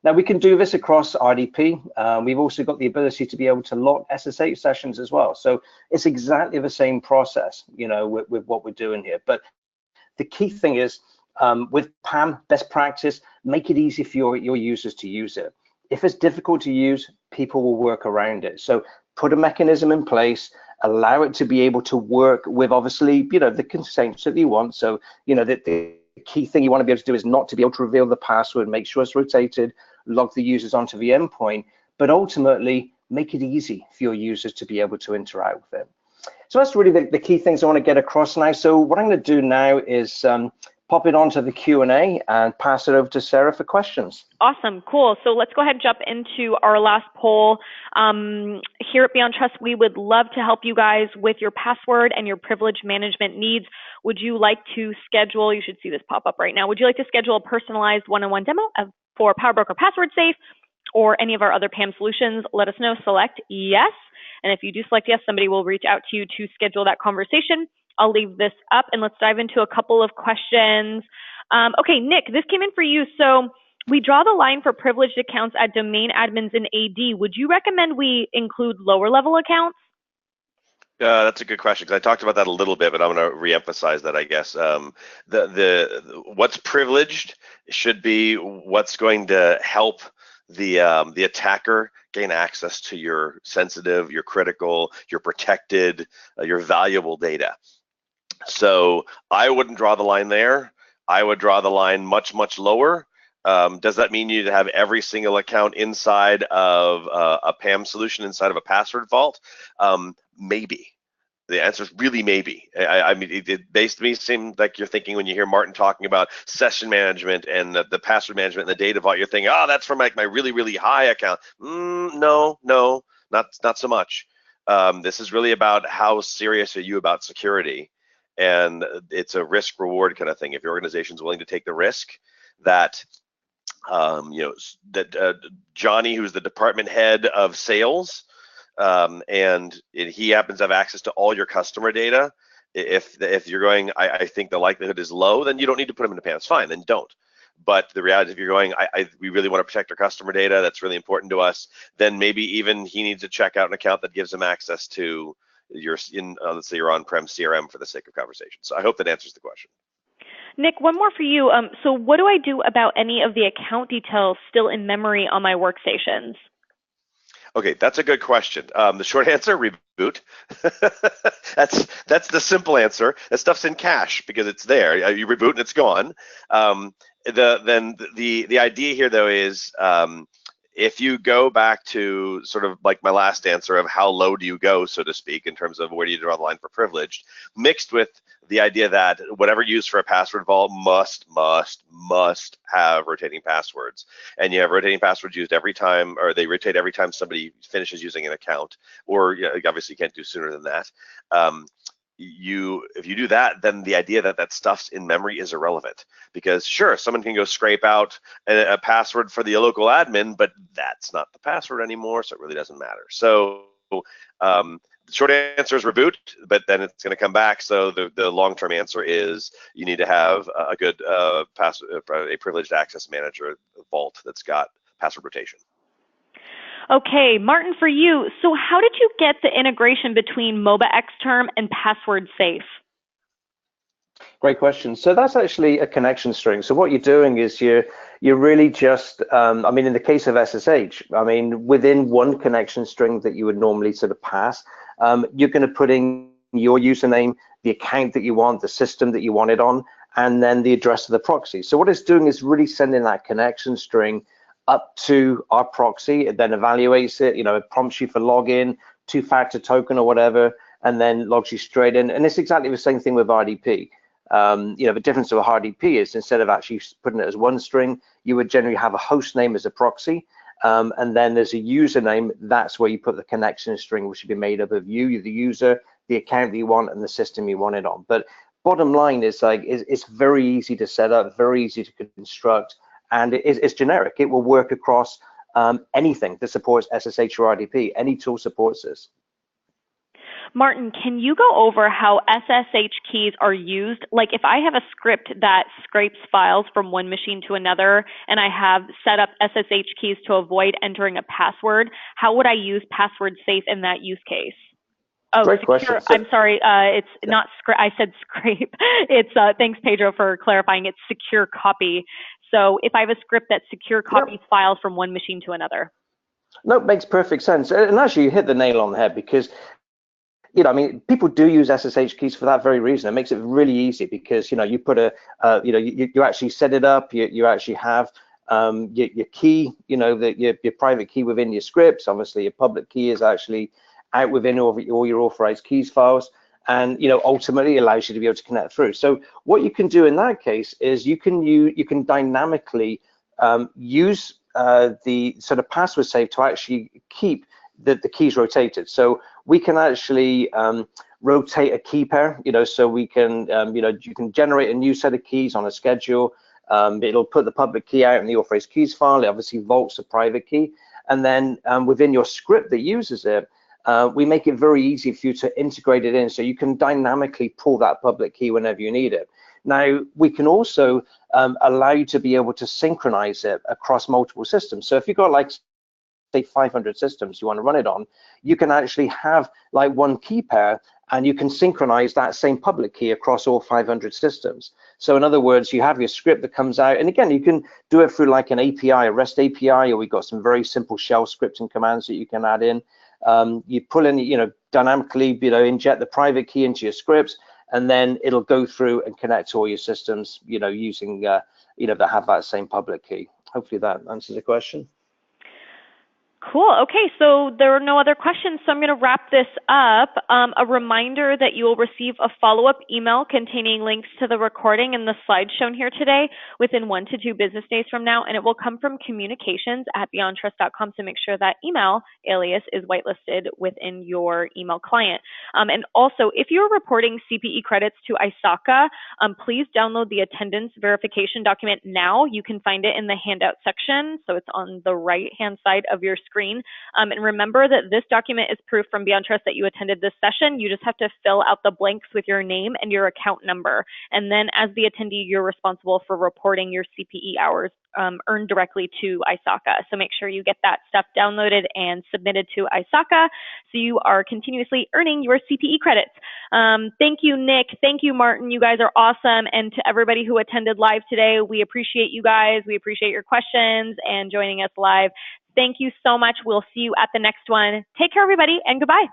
Now we can do this across RDP. We've also got the ability to be able to lock SSH sessions as well. So it's exactly the same process, with what we're doing here. But the key thing is with PAM, best practice, make it easy for your users to use it. If it's difficult to use, people will work around it. So put a mechanism in place, allow it to be able to work with obviously, the constraints that you want. So, the key thing you want to be able to do is not to be able to reveal the password, make sure it's rotated, log the users onto the endpoint, but ultimately make it easy for your users to be able to interact with it. So that's really the key things I want to get across now. So what I'm going to do now is pop it onto the Q&A and pass it over to Sarah for questions. Awesome, cool. So let's go ahead and jump into our last poll. Here at Beyond Trust, we would love to help you guys with your password and your privilege management needs. Would you like to schedule, you should see this pop up right now, would you like to schedule a personalized one-on-one demo for PowerBroker Password Safe or any of our other PAM solutions? Let us know, select yes. And if you do select yes, somebody will reach out to you to schedule that conversation. I'll leave this up and let's dive into a couple of questions. Okay, Nick, this came in for you. So we draw the line for privileged accounts at domain admins in AD. Would you recommend we include lower level accounts? That's a good question because I talked about that a little bit, but I'm going to reemphasize that, I guess. What's privileged should be what's going to help the attacker gain access to your sensitive, your critical, your protected, your valuable data. So I wouldn't draw the line there. I would draw the line much, much lower. Does that mean you need to have every single account inside of a PAM solution, inside of a password vault? Maybe. The answer is really maybe. I mean, it basically seems like you're thinking when you hear Martin talking about session management and the password management and the data vault, you're thinking, oh, that's from like my really, really high account. No, not so much. This is really about how serious are you about security, and it's a risk reward kind of thing. If your organization's willing to take the risk that Johnny, who's the department head of sales, and he happens to have access to all your customer data. If you're going, I think the likelihood is low, then you don't need to put him in the pan. It's fine, then don't. But the reality, if you're going, we really want to protect our customer data, that's really important to us, then maybe even he needs to check out an account that gives him access to let's say your on-prem CRM for the sake of conversation. So I hope that answers the question. Nick, one more for you. So what do I do about any of the account details still in memory on my workstations? Okay, that's a good question. The short answer, reboot. that's the simple answer. That stuff's in cache because it's there. You reboot and it's gone. The idea here though is if you go back to sort of like my last answer of how low do you go, so to speak, in terms of where do you draw the line for privileged, mixed with the idea that whatever you use for a password vault must have rotating passwords, and you have rotating passwords used every time, or they rotate every time somebody finishes using an account, or obviously you can't do sooner than that. If you do that, then the idea that stuff's in memory is irrelevant, because sure, someone can go scrape out a password for the local admin, but that's not the password anymore, so it really doesn't matter. So the short answer is reboot, but then it's going to come back. So the long-term answer is you need to have a good a privileged access manager vault that's got password rotation. Okay, Martin, for you, so how did you get the integration between MOBA Xterm and password safe? Great question. So that's actually a connection string. So what you're doing is you're really just, I mean, in the case of SSH, I mean, within one connection string that you would normally sort of pass, you're going to put in your username, the account that you want, the system that you want it on, and then the address of the proxy. So what it's doing is really sending that connection string up to our proxy. It then evaluates it, it prompts you for login, two-factor token or whatever, and then logs you straight in. And it's exactly the same thing with RDP. The difference with RDP is instead of actually putting it as one string, you would generally have a host name as a proxy, and then there's a username. That's where you put the connection string, which should be made up of you, the user, the account that you want, and the system you want it on. But bottom line is it's very easy to set up, very easy to construct, and it's generic. It will work across anything that supports SSH or RDP. Any tool supports this. Martin, can you go over how SSH keys are used? Like if I have a script that scrapes files from one machine to another, and I have set up SSH keys to avoid entering a password, how would I use password safe in that use case? Oh, great secure. question. I'm sorry, it's not scrape. I said scrape. It's thanks, Pedro, for clarifying. It's secure copy. So if I have a script that secure copies files from one machine to another. No, it makes perfect sense. And actually, you hit the nail on the head, because I mean, people do use SSH keys for that very reason. It makes it really easy because, you put you actually set it up. You actually have your key, your private key within your scripts. Obviously, your public key is actually out within all your authorized keys files, and ultimately allows you to be able to connect through. So what you can do in that case is you can dynamically use the sort of password safe to actually keep the keys rotated. So we can actually rotate a key pair, so we can, you can generate a new set of keys on a schedule. It'll put the public key out in the authorized keys file. It obviously vaults the private key. And then within your script that uses it, we make it very easy for you to integrate it in, so you can dynamically pull that public key whenever you need it. Now, we can also allow you to be able to synchronize it across multiple systems. So if you've got, like, say 500 systems you want to run it on, you can actually have like one key pair, and you can synchronize that same public key across all 500 systems. So in other words, you have your script that comes out, and again, you can do it through like an API, a REST API, or we've got some very simple shell scripting commands that you can add in. You pull in, dynamically, inject the private key into your scripts, and then it'll go through and connect to all your systems, using, that have that same public key. Hopefully that answers the question. Cool. Okay, so there are no other questions, so I'm going to wrap this up. A reminder that you will receive a follow-up email containing links to the recording and the slides shown here today within 1 to 2 business days from now, and it will come from communications@beyondtrust.com, so make sure that email alias is whitelisted within your email client. And also, if you're reporting CPE credits to ISACA, please download the attendance verification document now. You can find it in the handout section, so it's on the right-hand side of your screen. And remember that this document is proof from Beyond Trust that you attended this session. You just have to fill out the blanks with your name and your account number. And then as the attendee, you're responsible for reporting your CPE hours earned directly to ISACA. So make sure you get that stuff downloaded and submitted to ISACA so you are continuously earning your CPE credits. Thank you, Nick. Thank you, Martin. You guys are awesome. And to everybody who attended live today, we appreciate you guys. We appreciate your questions and joining us live. Thank you so much. We'll see you at the next one. Take care, everybody, and goodbye.